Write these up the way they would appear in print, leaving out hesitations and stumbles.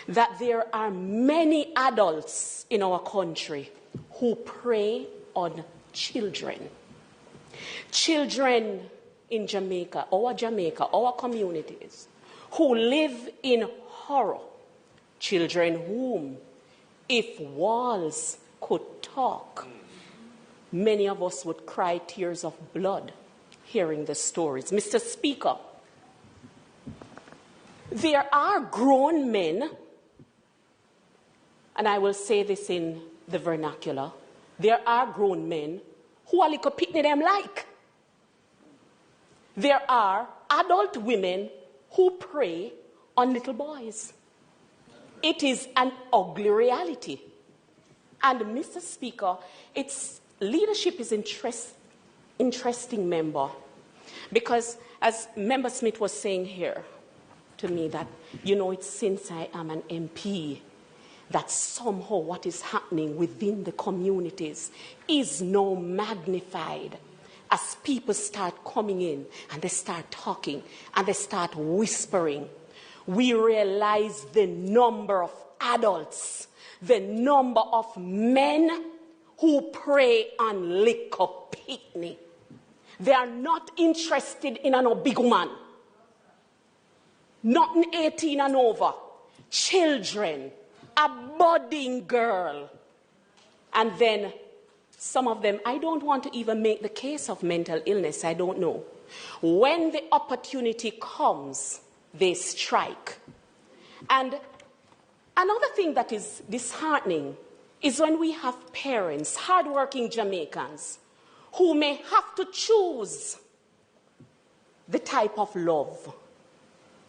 that there are many adults in our country who prey on children. Children in Jamaica, our communities, who live in horror. Children whom, if walls could talk, many of us would cry tears of blood hearing the stories. Mr. Speaker, there are grown men, and I will say this in the vernacular, there are grown men who are little pitney them like. There are adult women who prey on little boys. It is an ugly reality. And Mr. Speaker, its leadership is interesting, member, because as Member Smith was saying here to me that, it's since I am an MP that somehow what is happening within the communities is now magnified as people start coming in and they start talking and they start whispering. We realize the number of adults, the number of men who prey on little pitney. They are not interested in a big woman. Not in 18 and over. Children, a budding girl. And then some of them, I don't want to even make the case of mental illness, I don't know. When the opportunity comes, they strike. And another thing that is disheartening is when we have parents, hardworking Jamaicans, who may have to choose the type of love.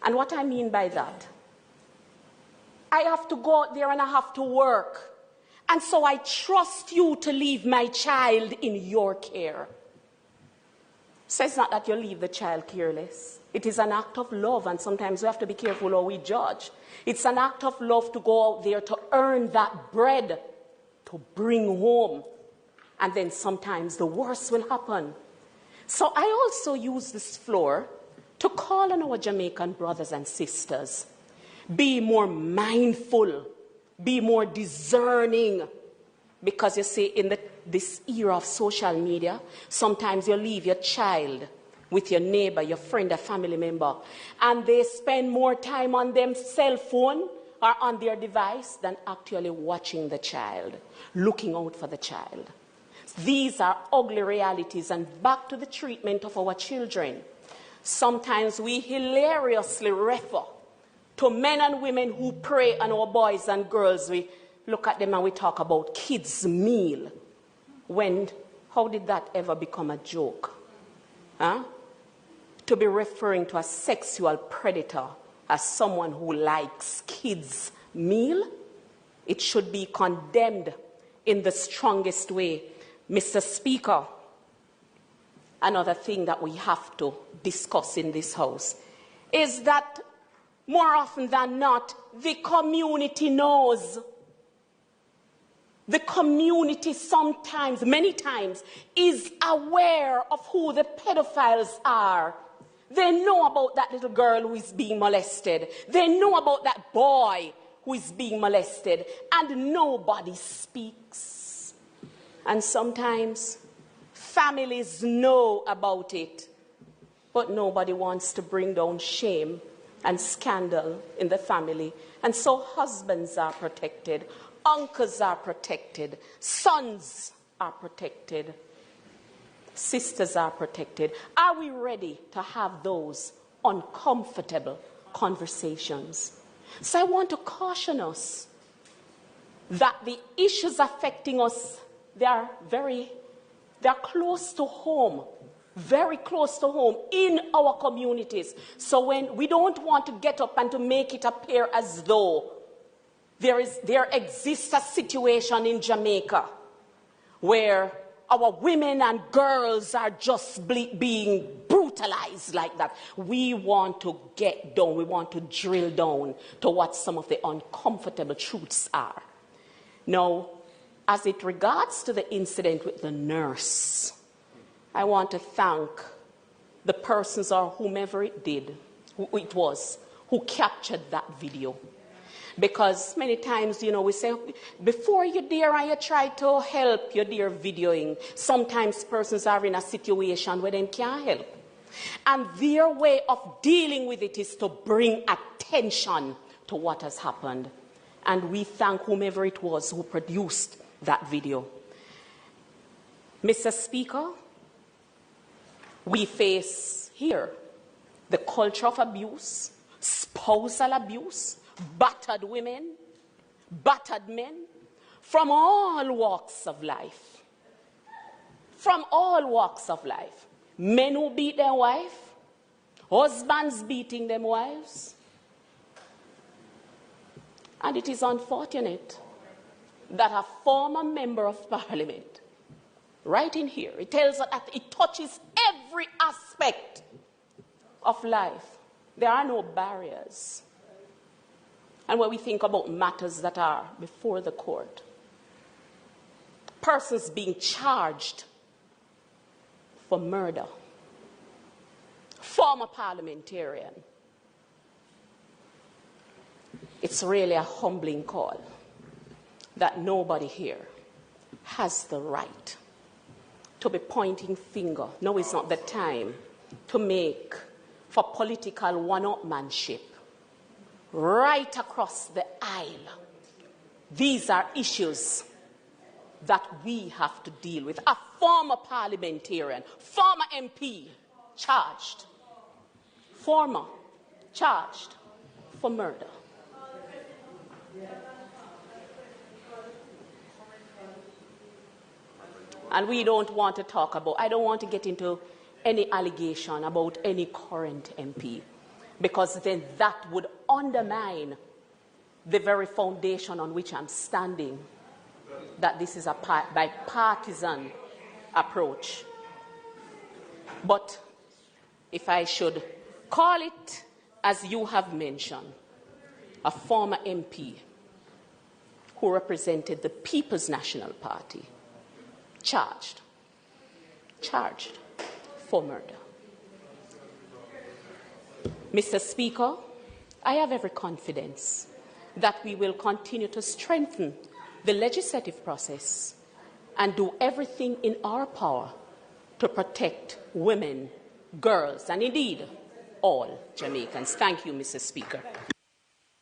And what I mean by that, I have to go out there and I have to work. And so I trust you to leave my child in your care. So it's not that you leave the child careless. It is an act of love, and sometimes we have to be careful how we judge. It's an act of love to go out there to earn that bread, to bring home. And then sometimes the worst will happen. So I also use this floor to call on our Jamaican brothers and sisters. Be more mindful. Be more discerning. Because you see, in this era of social media, sometimes you leave your child with your neighbor, your friend, a family member, and they spend more time on their cell phone or on their device than actually watching the child, looking out for the child. These are ugly realities. And back to the treatment of our children. Sometimes we hilariously refer to men and women who prey on our boys and girls. We look at them and we talk about kids' meal. How did that ever become a joke? Huh? To be referring to a sexual predator as someone who likes kids' meal, it should be condemned in the strongest way. Mr. Speaker, another thing that we have to discuss in this house is that more often than not, the community knows. The community sometimes, many times, is aware of who the pedophiles are. They know about that little girl who is being molested. They know about that boy who is being molested. And nobody speaks. And sometimes families know about it, but nobody wants to bring down shame and scandal in the family. And so husbands are protected, uncles are protected, sons are protected, sisters are protected. Are we ready to have those uncomfortable conversations? So I want to caution us that the issues affecting us, they're close to home, very close to home in our communities. So when we don't want to get up and to make it appear as though there exists a situation in Jamaica where our women and girls are just being brutalized like that. We want to get down, we want to drill down to what some of the uncomfortable truths are. Now, as it regards to the incident with the nurse, I want to thank the persons or whomever it was who captured that video. Because many times, we say, before you dare and you try to help, you dare videoing. Sometimes persons are in a situation where they can't help. And their way of dealing with it is to bring attention to what has happened. And we thank whomever it was who produced that video. Mr. Speaker, we face here the culture of abuse, spousal abuse, battered women, battered men, from all walks of life. From all walks of life. Men who beat their wife, husbands beating their wives. And it is unfortunate that a former member of parliament, right in here, it tells us that it touches every aspect of life. There are no barriers. And when we think about matters that are before the court, persons being charged for murder, former parliamentarian, it's really a humbling call that nobody here has the right to be pointing finger. No, it's not the time to make for political one-upmanship right across the aisle. These are issues that we have to deal with. A former parliamentarian, former MP, charged, charged for murder. And we don't want to talk about, I don't want to get into any allegation about any current MP, because then that would undermine the very foundation on which I'm standing, that this is a bipartisan approach. But if I should call it, as you have mentioned, a former MP who represented the People's National Party, charged for murder. Mr. Speaker, I have every confidence that we will continue to strengthen the legislative process and do everything in our power to protect women, girls, and indeed all Jamaicans. Thank you, Mr. Speaker.